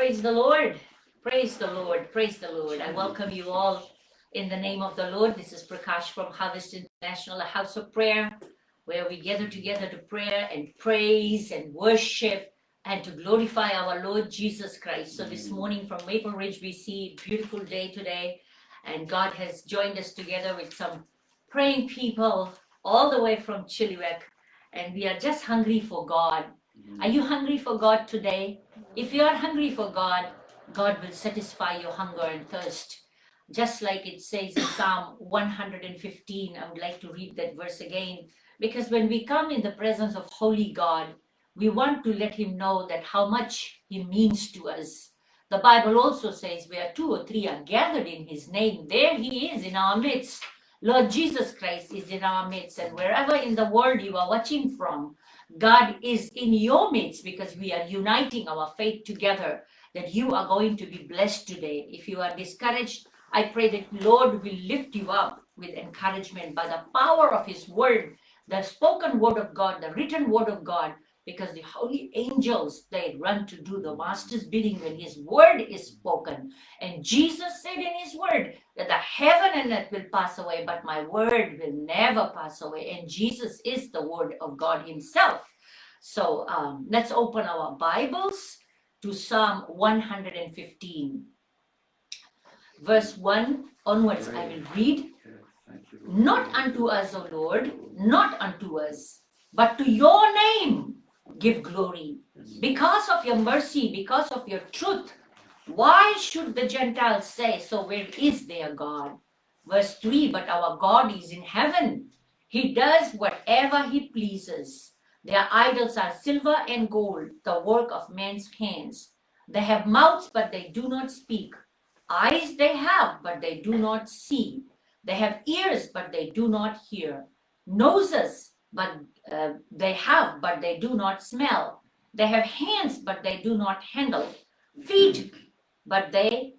Praise the Lord. Praise the Lord. Praise the Lord. I welcome you all in the name of the Lord. This is Prakash from Harvest International, a house of prayer where we gather together to pray and praise and worship and to glorify our Lord Jesus Christ. So this morning from Maple Ridge, BC, beautiful day today. And God has joined us together with some praying people all the way from Chilliwack. And we are just hungry for God. Are you hungry for God today? If you are hungry for God, God will satisfy your hunger and thirst. Just like it says in Psalm 115, I would like to read that verse again. Because when we come in the presence of Holy God, we want to let Him know that how much He means to us. The Bible also says, where two or three are gathered in His name, there He is in our midst. Lord Jesus Christ is in our midst, and wherever in the world you are watching from, God is in your midst because we are uniting our faith together, that you are going to be blessed today. If you are discouraged, I pray that Lord will lift you up with encouragement by the power of His word, the spoken word of God, the written word of God, because the holy angels, they run to do the master's bidding when His word is spoken. And Jesus said in His word that the heaven and earth will pass away, but my word will never pass away. And Jesus is the word of God Himself. So let's open our Bibles to Psalm 115. Verse 1 onwards, I will read. Not unto us, O Lord, not unto us, but to your name give glory. Because of your mercy, because of your truth, why should the Gentiles say, so where is their God? Verse 3, but our God is in heaven. He does whatever He pleases. Their idols are silver and gold, the work of men's hands. They have mouths, but they do not speak. Eyes they have, but they do not see. They have ears, but they do not hear. Noses, but they have, but they do not smell. They have hands, but they do not handle. Feet, but they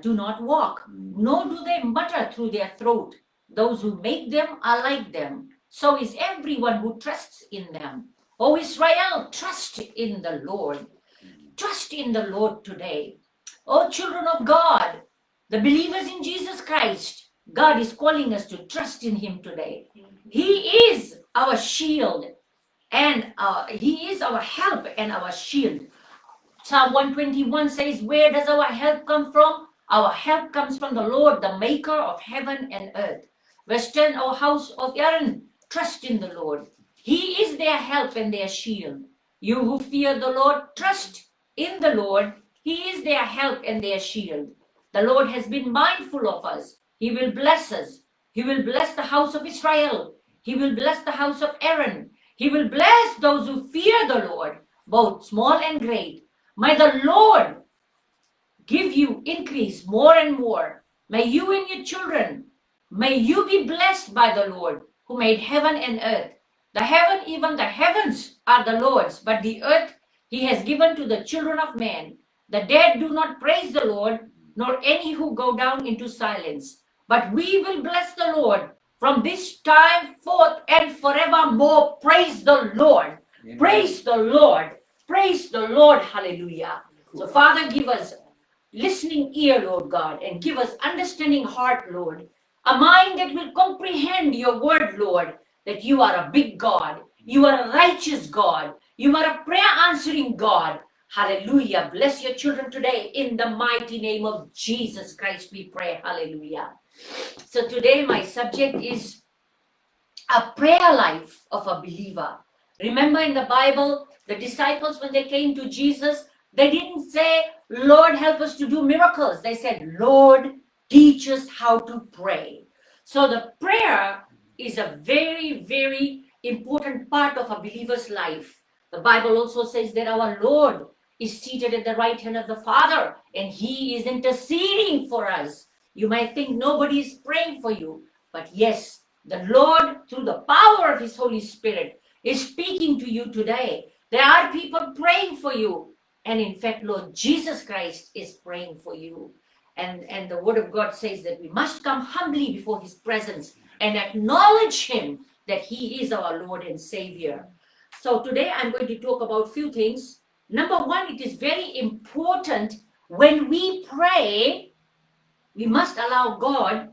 do not walk. Nor do they mutter through their throat. Those who make them are like them. So is everyone who trusts in them. O Israel, trust in the Lord. Trust in the Lord today. O children of God, the believers in Jesus Christ, God is calling us to trust in Him today. He is our shield and He is our help and our shield. Psalm 121 says, where does our help come from? Our help comes from the Lord, the maker of heaven and earth. Verse 10, O house of Aaron, trust in the Lord. He is their help and their shield. You who fear the Lord, trust in the Lord. He is their help and their shield. The Lord has been mindful of us. He will bless us. He will bless the house of Israel. He will bless the house of Aaron. He will bless those who fear the Lord, both small and great. May the Lord give you increase more and more. May you and your children, may you be blessed by the Lord who made heaven and earth. The heaven, even the heavens are the Lord's, but the earth He has given to the children of man. The dead do not praise the Lord, nor any who go down into silence. But we will bless the Lord from this time forth and forevermore. Praise the Lord. Amen. Praise the Lord. Praise the Lord. Hallelujah. So Father, give us listening ear, Lord God, and give us understanding heart, Lord. A mind that will comprehend your word, Lord, that you are a big God. You are a righteous God. You are a prayer answering God. Hallelujah. Bless your children today in the mighty name of Jesus Christ we pray. Hallelujah. So today my subject is a prayer life of a believer. Remember in the Bible, the disciples, when they came to Jesus, they didn't say, Lord, help us to do miracles. They said, Lord, teach us how to pray. So the prayer is a very, very important part of a believer's life. The Bible also says that our Lord is seated at the right hand of the Father, and He is interceding for us. You might think nobody is praying for you, but yes, the Lord, through the power of His Holy Spirit, is speaking to you today. There are people praying for you, and in fact, Lord Jesus Christ is praying for you. And the Word of God says that we must come humbly before His presence and acknowledge Him that He is our Lord and Savior. So today I'm going to talk about a few things. Number one, it is very important when we pray, we must allow God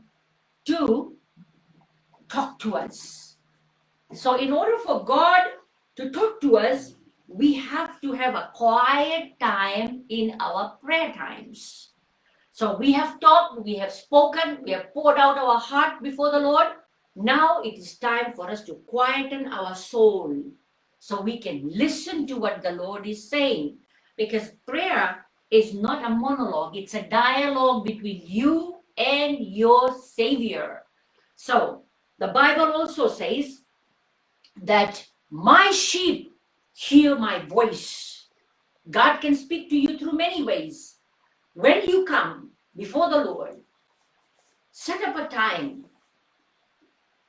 to talk to us. So in order for God to talk to us, we have to have a quiet time in our prayer times. So we have talked, we have spoken, we have poured out our heart before the Lord. Now it is time for us to quieten our soul so we can listen to what the Lord is saying. Because prayer is not a monologue, it's a dialogue between you and your Savior. So the Bible also says that my sheep hear my voice. God can speak to you through many ways. When you come before the Lord, set up a time.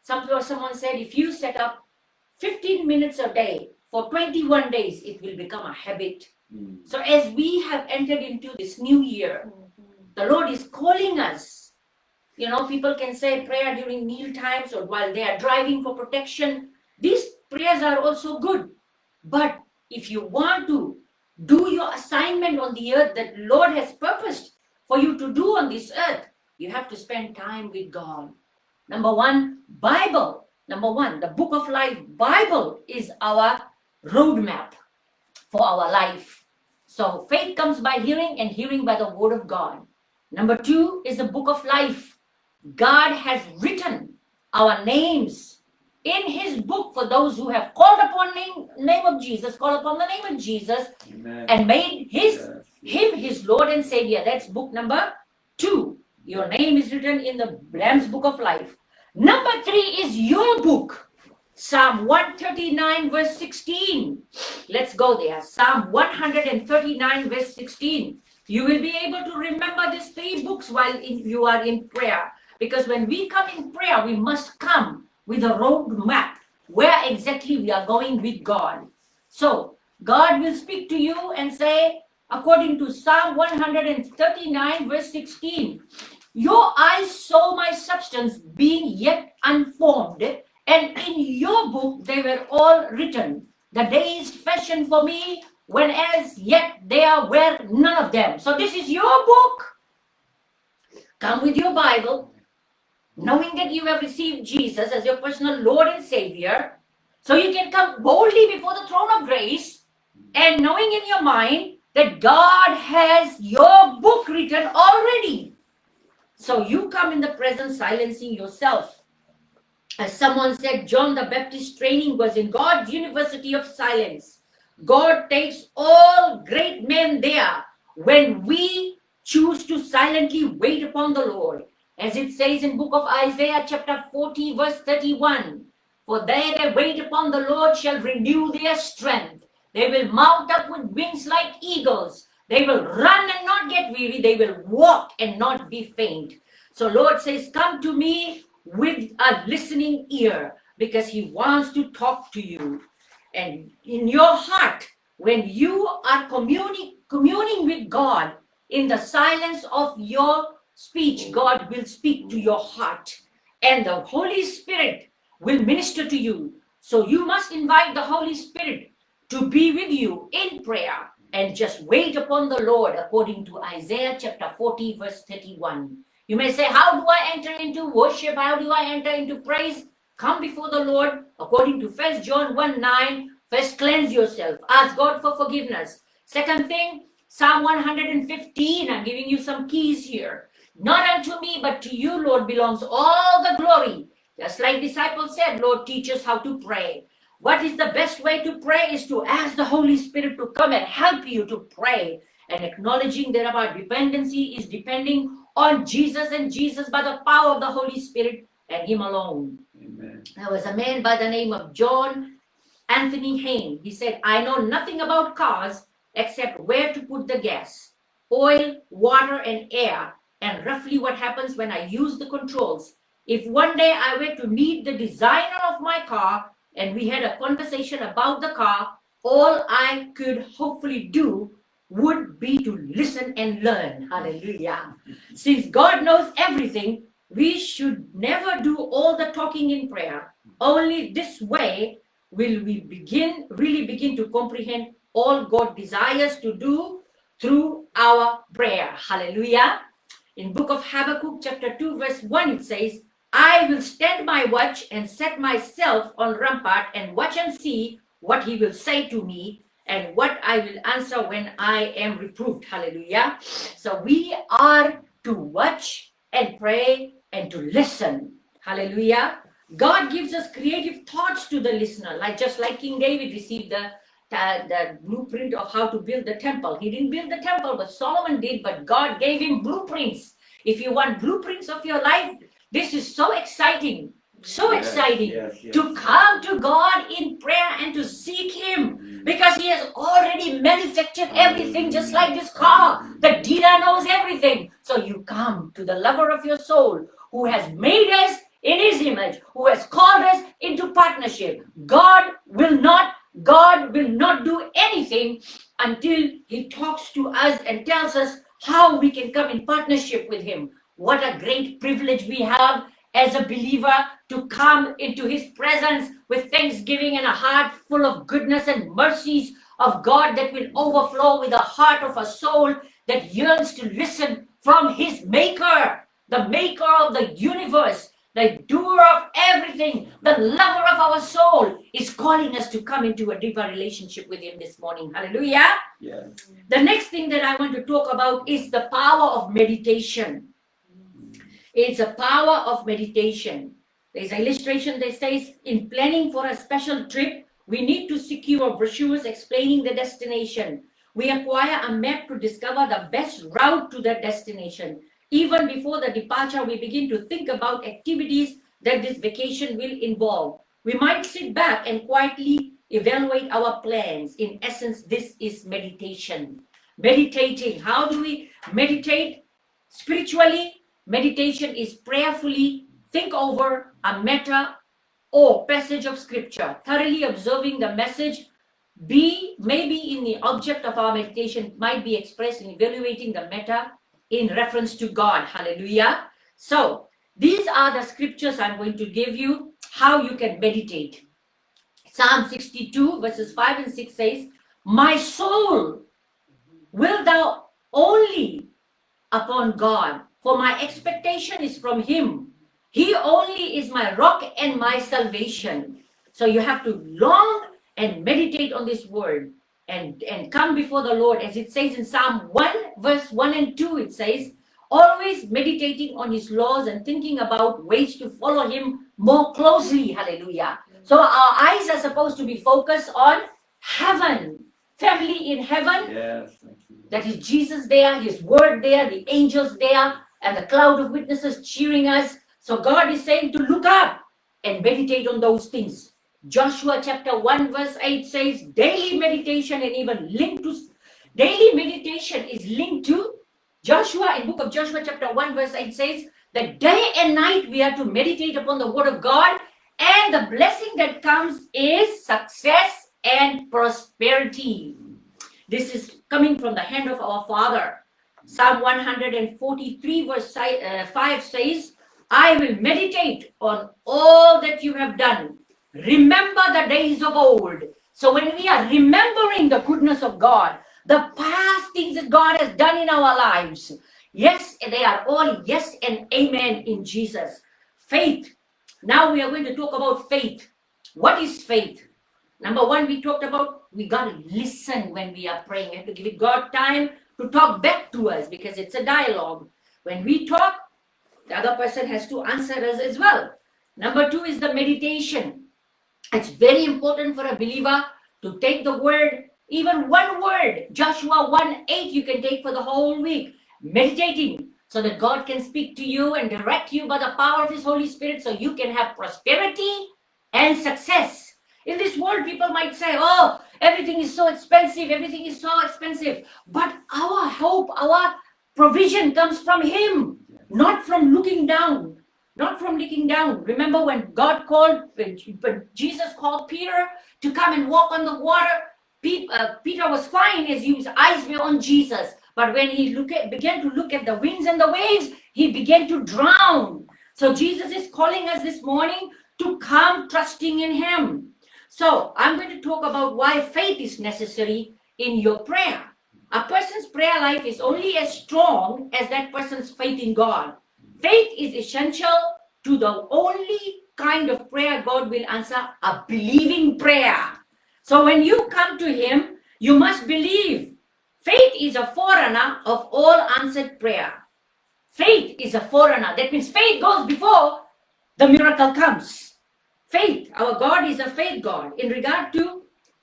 Someone said, if you set up 15 minutes a day for 21 days, it will become a habit. So as we have entered into this new year, the Lord is calling us. You know, people can say prayer during meal times or while they are driving for protection. These prayers are also good. But if you want to do your assignment on the earth that Lord has purposed for you to do on this earth, you have to spend time with God. Number one, Bible. Number one, the book of life. Bible is our roadmap for our life. So faith comes by hearing and hearing by the word of God. Number two is the book of life. God has written our names in his book for those who have called upon name of Jesus, called upon the name of Jesus, Amen. And made him his Lord and Savior. That's book number 2. Your name is written in the Lamb's book of life. Number 3 is your book. Psalm 139 verse 16. Let's go there. Psalm 139 verse 16. You will be able to remember these 3 books while you are in prayer. Because when we come in prayer, we must come with a road map where exactly we are going with God. So God will speak to you and say, according to Psalm 139 verse 16, your eyes saw my substance being yet unformed, and in your book they were all written. The days fashioned for me, when as yet there were none of them. So this is your book. Come with your Bible, knowing that you have received Jesus as your personal Lord and Savior, so you can come boldly before the throne of grace, and knowing in your mind that God has your book written already. So you come in the presence silencing yourself. As someone said, John the Baptist training was in God's University of Silence. God takes all great men there when we choose to silently wait upon the Lord. As it says in book of Isaiah chapter 40 verse 31, for they that wait upon the Lord shall renew their strength. They will mount up with wings like eagles. They will run and not get weary. They will walk and not be faint. So Lord says, come to me with a listening ear, because he wants to talk to you. And in your heart, when you are communing with God, in the silence of your speech, God will speak to your heart. And the Holy Spirit will minister to you. So you must invite the Holy Spirit to be with you in prayer. And just wait upon the Lord according to Isaiah chapter 40 verse 31. You may say, how do I enter into worship? How do I enter into praise? Come before the Lord according to 1 John 1:9. First cleanse yourself. Ask God for forgiveness. Second thing, Psalm 115. I'm giving you some keys here. Not unto me, but to you, Lord, belongs all the glory. Just like disciples said, Lord, teach us how to pray. What is the best way to pray is to ask the Holy Spirit to come and help you to pray. And acknowledging that our dependency is depending on Jesus and Jesus by the power of the Holy Spirit and him alone. Amen. There was a man by the name of John Anthony Hayne. He said, I know nothing about cars except where to put the gas, oil, water, and air, and roughly what happens when I use the controls. If one day I were to meet the designer of my car and we had a conversation about the car, all I could hopefully do would be to listen and learn. Hallelujah. Since God knows everything, we should never do all the talking in prayer. Only this way will we really begin to comprehend all God desires to do through our prayer. Hallelujah. In book of Habakkuk chapter 2 verse 1 it says, I will stand my watch and set myself on rampart and watch and see what he will say to me and what I will answer when I am reproved. Hallelujah. So we are to watch and pray and to listen. Hallelujah. God gives us creative thoughts to the listener, just like King David received the blueprint of how to build the temple. He didn't build the temple, but Solomon did, but God gave him blueprints. If you want blueprints of your life, this is so exciting. So exciting to come to God in prayer and to seek Him, because He has already manufactured everything, just like this car. The dealer knows everything. So you come to the lover of your soul, who has made us in His image, who has called us into partnership. God will not do anything until He talks to us and tells us how we can come in partnership with Him. What a great privilege we have as a believer to come into His presence with thanksgiving and a heart full of goodness and mercies of God that will overflow with the heart of a soul that yearns to listen from His Maker, the Maker of the universe, the doer of everything, the lover of our soul, is calling us to come into a deeper relationship with Him this morning. Hallelujah. Yeah. The next thing that I want to talk about is the power of meditation. It's a power of meditation. There's an illustration that says, in planning for a special trip, we need to secure brochures explaining the destination. We acquire a map to discover the best route to that destination. Even before the departure, we begin to think about activities that this vacation will involve. We might sit back and quietly evaluate our plans. In essence, this is meditation. Meditating. How do we meditate? Spiritually, meditation is prayerfully think over a matter or passage of scripture, thoroughly observing the message. Maybe in the object of our meditation might be expressed in evaluating the matter in reference to God. Hallelujah. So these are the scriptures I'm going to give you how you can meditate. Psalm 62 verses 5 and 6 says, my soul, will thou only upon God, for my expectation is from Him. He only is my rock and my salvation. So you have to long and meditate on this word and come before the Lord. As it says in Psalm 1 verse 1 and 2, it says, always meditating on His laws and thinking about ways to follow Him more closely. Hallelujah. So our eyes are supposed to be focused on heaven, family in heaven. Yes. That is Jesus there, His word there, the angels there, and the cloud of witnesses cheering us. So God is saying to look up and meditate on those things. Joshua chapter 1 verse 8 says daily meditation, and even linked to daily meditation is linked to Joshua. In book of Joshua chapter 1 verse 8 says that day and night we are to meditate upon the word of God, and the blessing that comes is success and prosperity. This is coming from the hand of our Father. Psalm 143 verse 5 says, I will meditate on all that you have done. Remember the days of old. So when we are remembering the goodness of God, the past things that God has done in our lives, yes, they are all yes and amen in Jesus. Faith. Now we are going to talk about faith. What is faith? Number one, we talked about we got to listen when we are praying. We have to give God time to talk back to us, because it's a dialogue. When we talk, the other person has to answer us as well. Number two is the meditation. It's very important for a believer to take the word, even one word. Joshua 1:8 you can take for the whole week. Meditating so that God can speak to you and direct you by the power of His Holy Spirit, so you can have prosperity and success. In this world, people might say, oh, everything is so expensive, everything is so expensive. But our hope, our provision comes from Him, not from looking down. Not from looking down. Remember when Jesus called Peter to come and walk on the water? Peter was fine as his eyes were on Jesus. But when he began to look at the winds and the waves, he began to drown. So Jesus is calling us this morning to come trusting in Him. So I'm going to talk about why faith is necessary in your prayer. A person's prayer life is only as strong as that person's faith in God. Faith is essential to the only kind of prayer God will answer, a believing prayer. So when you come to Him, you must believe. Faith is a forerunner of all answered prayer. Faith is a forerunner. That means faith goes before the miracle comes. Faith, our God is a faith God. In regard to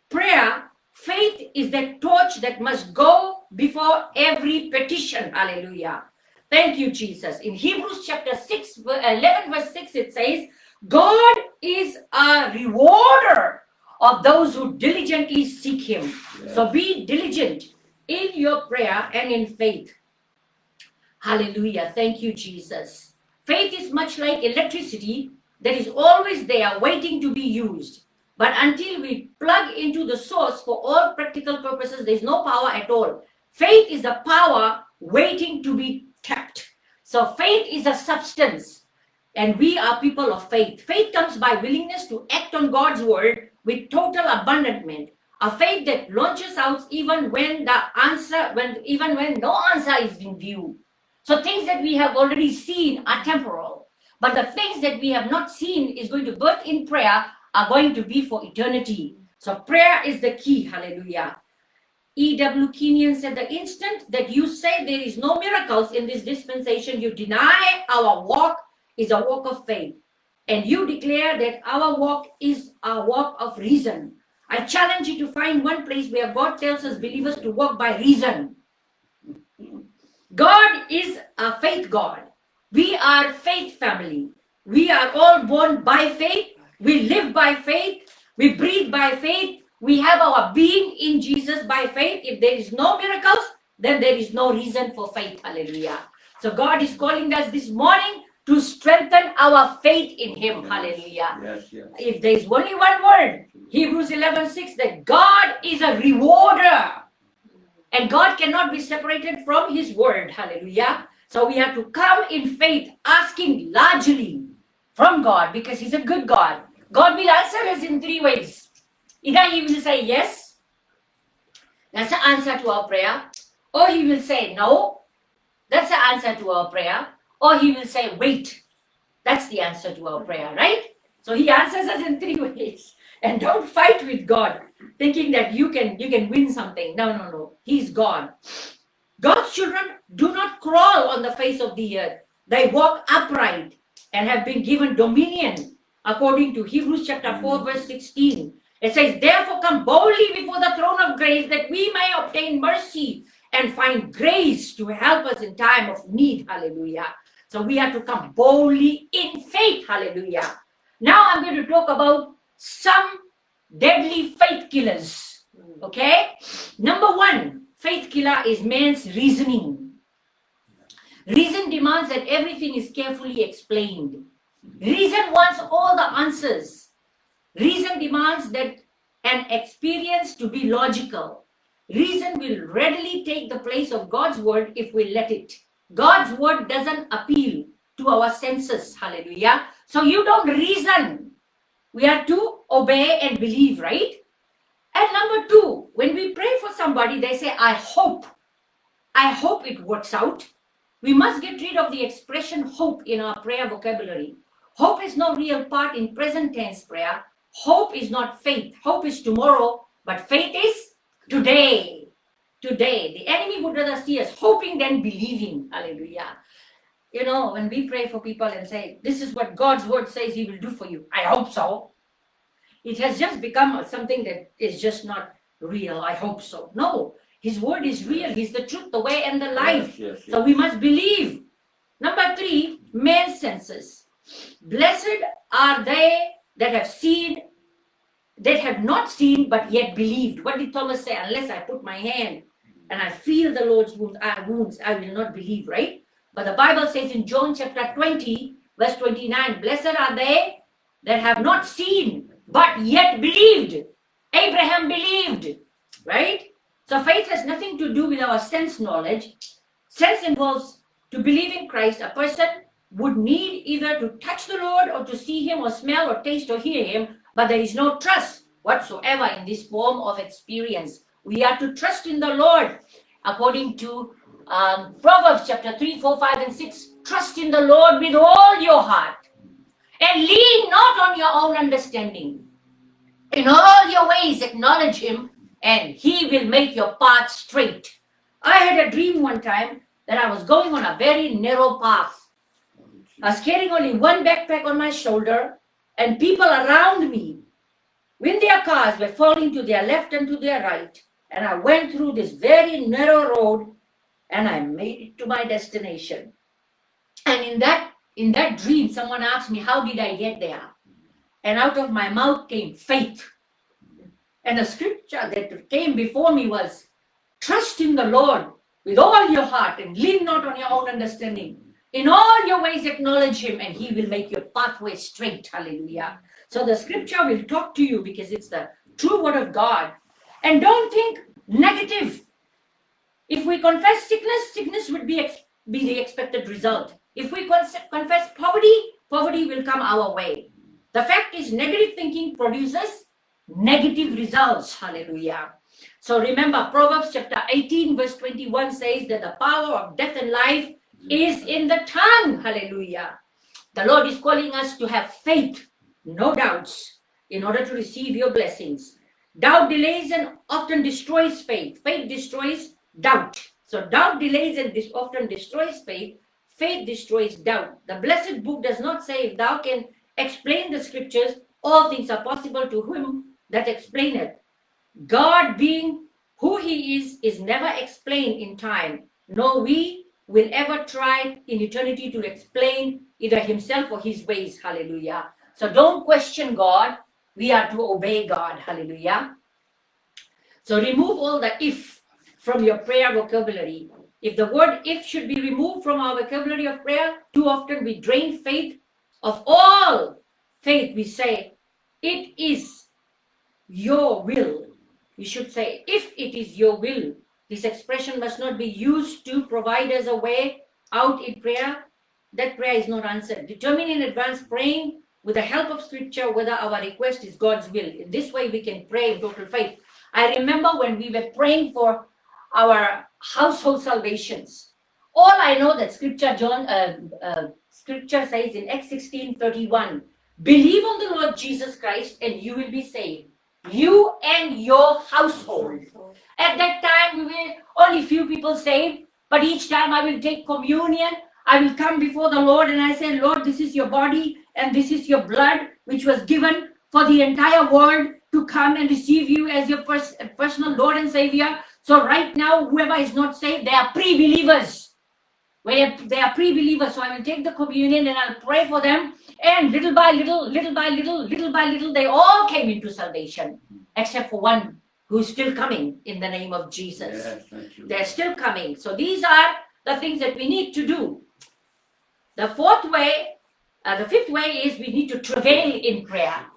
prayer, faith is that torch that must go before every petition. Hallelujah. Thank you, Jesus. In Hebrews chapter 11 verse 6, it says, God is a rewarder of those who diligently seek Him. Yes. So be diligent in your prayer and in faith. Hallelujah. Thank you, Jesus. Faith is much like electricity that is always there waiting to be used. But until we plug into the source for all practical purposes, there is no power at all. Faith is the power waiting to be tapped. So faith is a substance, and we are people of faith. Faith comes by willingness to act on God's word with total abandonment. A faith that launches out even when no answer is in view. So things that we have already seen are temporal, but the things that we have not seen is going to birth in prayer are going to be for eternity. So prayer is the key. Hallelujah. E.W. Kenyon said, the instant that you say there is no miracles in this dispensation, you deny our walk is a walk of faith. And you declare that our walk is a walk of reason. I challenge you to find one place where God tells us believers to walk by reason. God is a faith God. We are faith family. We are all born by faith. We live by faith. We breathe by faith. We have our being in Jesus by faith. If there is no miracles, then there is no reason for faith. Hallelujah. So God is calling us this morning to strengthen our faith in Him. Yes. Hallelujah. Yes, yes. If there is only one word, Hebrews 11:6, that God is a rewarder. And God cannot be separated from His word. Hallelujah. So we have to come in faith, asking largely from God, because He's a good God. God will answer us in three ways. Either He will say yes, that's the answer to our prayer, or He will say no, that's the answer to our prayer, or He will say wait, that's the answer to our prayer, right? So He answers us in three ways. And don't fight with God thinking that you can win something. No. He's God. God's children do not crawl on the face of the earth. They walk upright and have been given dominion according to Hebrews chapter 4 verse 16. It says, therefore come boldly before the throne of grace that we may obtain mercy and find grace to help us in time of need. Hallelujah. So we have to come boldly in faith. Hallelujah. Now I'm going to talk about some deadly faith killers. Okay? Number one faith killer is man's reasoning. Reason demands that everything is carefully explained. Reason wants all the answers. Reason demands that an experience to be logical. Reason will readily take the place of God's word if we let it. God's word doesn't appeal to our senses. Hallelujah. So you don't reason. We are to obey and believe, right? And number two, when we pray for somebody, they say, I hope it works out. We must get rid of the expression hope in our prayer vocabulary. Hope is no real part in present tense prayer. Hope is not faith. Hope is tomorrow, but faith is today. Today. The enemy would rather see us hoping than believing. Hallelujah. You know, when we pray for people and say, this is what God's word says He will do for you. I hope so. It has just become something that is just not real. I hope so. No, His word is real. He's the truth, the way, and the life. Yes. So we must believe. Number three, man's senses. Blessed are they that have not seen, but yet believed. What did Thomas say? Unless I put my hand and I feel the Lord's wounds, I will not believe, right? But the Bible says in John chapter 20, verse 29, blessed are they that have not seen, but yet believed. Abraham believed, right? So faith has nothing to do with our sense knowledge. Sense involves to believe in Christ. A person would need either to touch the Lord or to see Him or smell or taste or hear Him, but there is no trust whatsoever in this form of experience. We are to trust in the Lord. According to Proverbs chapter 3, 4, 5, and 6, trust in the Lord with all your heart and lean not on your own understanding. In all your ways acknowledge him and he will make your path straight. I had a dream one time that I was going on a very narrow path. I was carrying only one backpack on my shoulder, and people around me with their cars were falling to their left and to their right. And I went through this very narrow road and I made it to my destination. And in that dream, someone asked me, how did I get there? And out of my mouth came faith. And the scripture that came before me was, trust in the Lord with all your heart and lean not on your own understanding. In all your ways acknowledge him and he will make your pathway straight. Hallelujah. So the scripture will talk to you because it's the true word of God. And don't think negative. If we confess sickness, sickness would be the expected result. If we confess poverty, poverty will come our way. The fact is, negative thinking produces negative results. Hallelujah. So remember, Proverbs chapter 18 verse 21 says that the power of death and life is in the tongue. Hallelujah. The Lord is calling us to have faith, no doubts, in order to receive your blessings. Doubt delays and often destroys faith. Faith destroys doubt. So doubt delays and often destroys faith. Faith destroys doubt. The blessed book does not say, if thou can explain the scriptures, all things are possible to him that explaineth. God, being who he is never explained in time, nor we will ever try in eternity to explain either himself or his ways. Hallelujah. So don't question God. We are to obey God. Hallelujah. So remove all the if from your prayer vocabulary. If the word if should be removed from our vocabulary of prayer, too often we drain faith of all faith. We say, it is your will. We should say, if it is your will. This expression must not be used to provide us a way out in prayer. That prayer is not answered. Determine in advance, praying with the help of scripture, whether our request is God's will. In this way, we can pray in total faith. I remember when we were praying for our household salvations. All I know that scripture says in Acts 16:31, believe on the Lord Jesus Christ and you will be saved, you and your household. At that time, we were only few people saved, but each time I will take communion, I will come before the Lord and I say, Lord, this is your body and this is your blood, which was given for the entire world to come and receive you as your personal Lord and Savior. So right now, whoever is not saved, they are pre-believers. They are pre-believers. So I will take the communion and I'll pray for them. And little by little, they all came into salvation, except for one who's still coming in the name of Jesus. Yes, they're still coming. So these are the things that we need to do. The fifth way is we need to travail in prayer.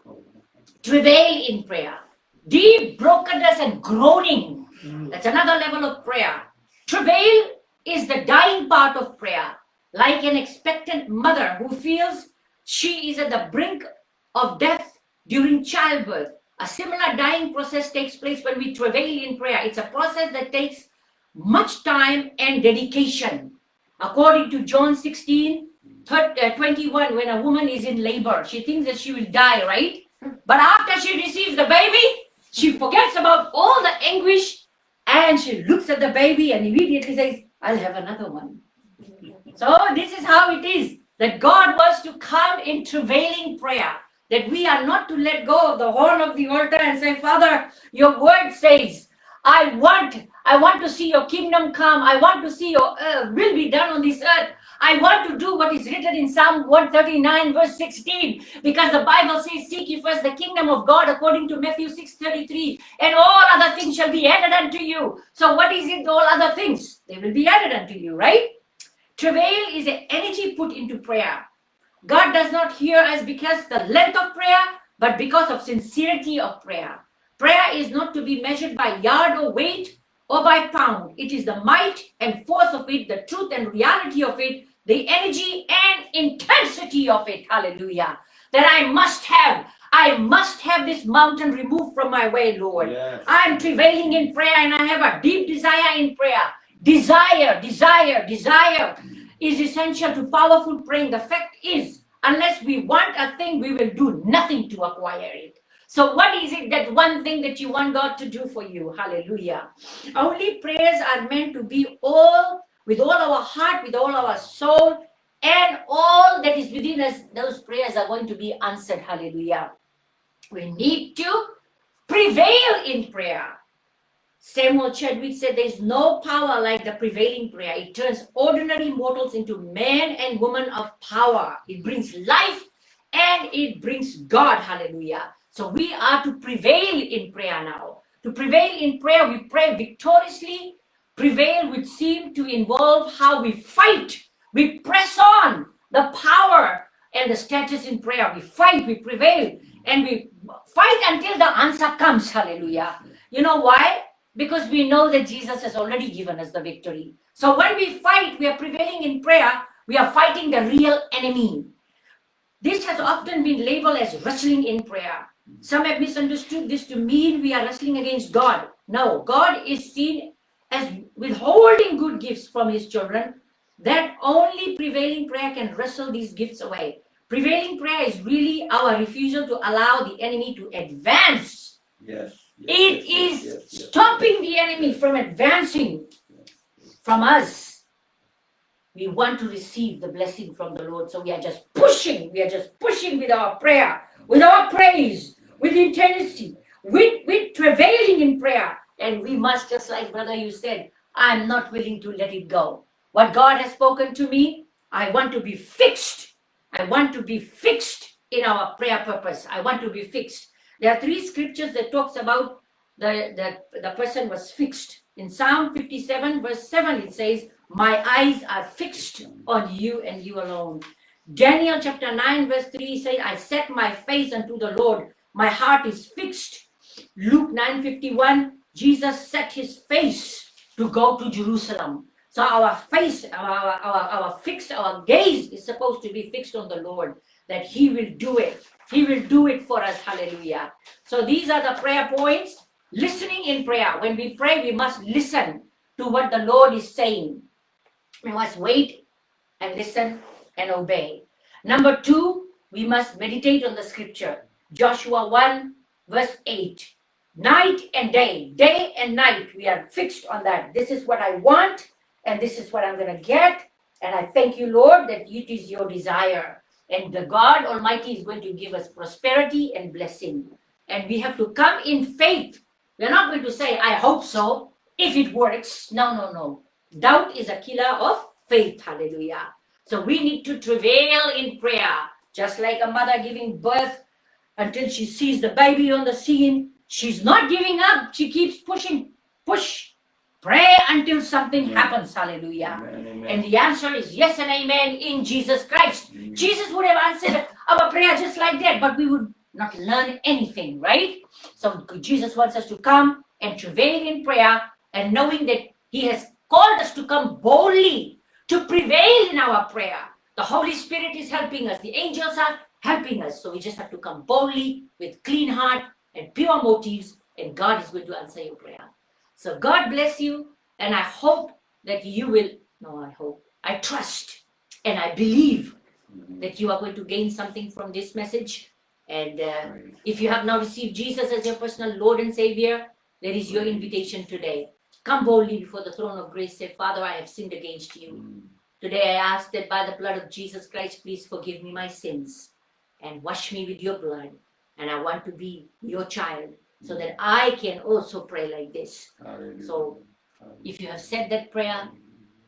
Travail in prayer. Deep brokenness and groaning. That's another level of prayer. Travail is the dying part of prayer. Like an expectant mother who feels she is at the brink of death during childbirth. A similar dying process takes place when we travail in prayer. It's a process that takes much time and dedication. According to John 16:21, when a woman is in labor, she thinks that she will die, right? But after she receives the baby, she forgets about all the anguish and she looks at the baby and immediately says, I'll have another one. So this is how it is, that God wants to come in travailing prayer. That we are not to let go of the horn of the altar and say, Father, your word says, I want to see your kingdom come. I want to see your will be done on this earth. I want to do what is written in Psalm 139 verse 16, because the Bible says, seek ye first the kingdom of God, according to Matthew 6:33, and all other things shall be added unto you. So what is it, all other things? They will be added unto you, right? Travail is an energy put into prayer. God does not hear us because the length of prayer, but because of sincerity of prayer. Prayer is not to be measured by yard or weight or by pound. It is the might and force of it, the truth and reality of it, the energy and intensity of it. Hallelujah. That I must have I must have this mountain removed from my way, Lord. Yes. I'm travailing in prayer and I have a deep desire in prayer. Desire is essential to powerful praying. The fact is, unless we want a thing, we will do nothing to acquire it. So what is it, that one thing that you want God to do for you? Hallelujah. Only prayers are meant to be all, with all our heart, with all our soul, and all that is within us. Those prayers are going to be answered. Hallelujah. We need to prevail in prayer. Samuel Chadwick said there is no power like the prevailing prayer. It turns ordinary mortals into men and women of power. It brings life and it brings God. Hallelujah. So we are to prevail in prayer now. To prevail in prayer, we pray victoriously. Prevail would seem to involve how we fight. We press on the power and the status in prayer. We fight, we prevail, and we fight until the answer comes. Hallelujah. You know why? Because we know that Jesus has already given us the victory. So when we fight, we are prevailing in prayer, we are fighting the real enemy. This has often been labeled as wrestling in prayer. Some have misunderstood this to mean we are wrestling against God. No, God is seen as withholding good gifts from his children. That only prevailing prayer can wrestle these gifts away. Prevailing prayer is really our refusal to allow the enemy to advance. Yes. It is stopping the enemy from advancing from us. We want to receive the blessing from the Lord, so we are just pushing. We are just pushing with our prayer, with our praise, with intensity, with travailing in prayer. And we must, just like brother you said, I'm not willing to let it go. What God has spoken to me, I want to be fixed. I want to be fixed in our prayer purpose. I want to be fixed. There are 3 scriptures that talks about the person was fixed. In Psalm 57 verse 7 it says, my eyes are fixed on you and you alone. Daniel chapter 9 verse 3 says, I set my face unto the Lord. My heart is fixed. Luke 9:51, Jesus set his face to go to Jerusalem. So our face, our gaze is supposed to be fixed on the Lord, that he will do it. He will do it for us. Hallelujah. So these are the prayer points. Listening in prayer. When we pray, we must listen to what the Lord is saying. We must wait and listen and obey. Number 2, we must meditate on the scripture. Joshua 1 verse 8. Night and day and night, we are fixed on that. This is what I want and this is what I'm going to get. And I thank you, Lord, that it is your desire. And the God Almighty is going to give us prosperity and blessing. And we have to come in faith. We're not going to say, I hope so, if it works. No. Doubt is a killer of faith. Hallelujah. So we need to travail in prayer. Just like a mother giving birth until she sees the baby on the scene. She's not giving up. She keeps pushing. Push. Pray until something happens. Hallelujah. Amen. And the answer is yes and amen in Jesus Christ. Jesus would have answered our prayer just like that, but we would not learn anything, right? So Jesus wants us to come and travail in prayer, and knowing that he has called us to come boldly to prevail in our prayer. The Holy Spirit is helping us. The angels are helping us. So we just have to come boldly with clean heart and pure motives, and God is going to answer your prayer. So God bless you, and I hope that you will, I trust and I believe that you are going to gain something from this message. And if you have not received Jesus as your personal Lord and Savior, there is your invitation today. Come boldly before the throne of grace. Say, Father, I have sinned against you. Today I ask that by the blood of Jesus Christ, please forgive me my sins and wash me with your blood. And I want to be your child so that I can also pray like this. So if you have said that prayer,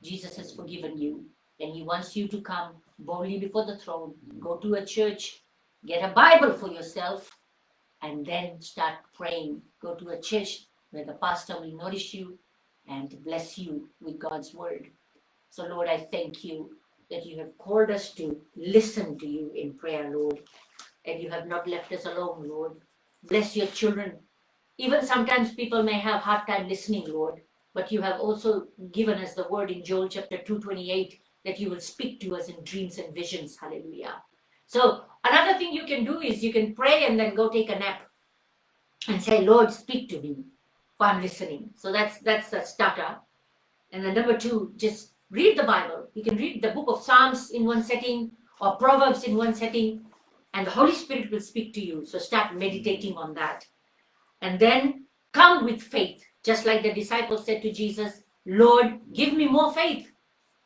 Jesus has forgiven you. And he wants you to come boldly before the throne. Go to a church, get a Bible for yourself, and then start praying. Go to a church where the pastor will nourish you and bless you with God's word. So Lord, I thank you that you have called us to listen to you in prayer, Lord. And you have not left us alone, Lord. Bless your children. Even sometimes people may have hard time listening, Lord. But you have also given us the word in Joel chapter 2:28 that you will speak to us in dreams and visions. Hallelujah. So another thing you can do is you can pray and then go take a nap and say, Lord, speak to me, for I'm listening. So that's the starter. And then number two, just read the Bible. You can read the book of Psalms in one setting or Proverbs in one setting, and the Holy Spirit will speak to you. So start meditating on that. And then come with faith, just like the disciples said to Jesus, Lord, give me more faith.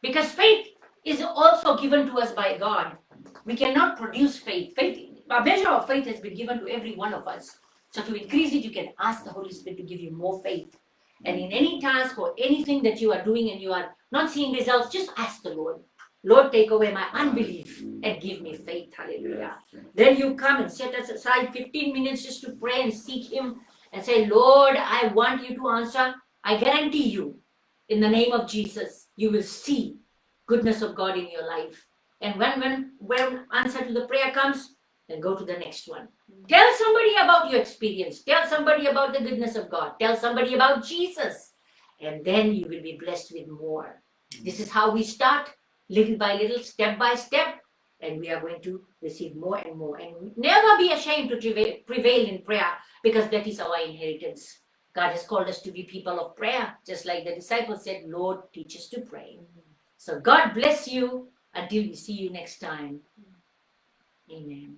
Because faith is also given to us by God. We cannot produce faith. A measure of faith has been given to every one of us. So to increase it, you can ask the Holy Spirit to give you more faith. And in any task or anything that you are doing and you are not seeing results, just ask the Lord. Lord, take away my unbelief and give me faith. Hallelujah. Then you come and set aside 15 minutes just to pray and seek Him and say, Lord, I want you to answer. I guarantee you, in the name of Jesus, you will see goodness of God in your life. And when answer to the prayer comes, then go to the next one. Tell somebody about your experience. Tell somebody about the goodness of God. Tell somebody about Jesus. And then you will be blessed with more. This is how we start, little by little, step by step. And we are going to receive more and more. And never be ashamed to prevail in prayer, because that is our inheritance. God has called us to be people of prayer, just like the disciples said, Lord, teach us to pray. So God bless you until we see you next time. Amen.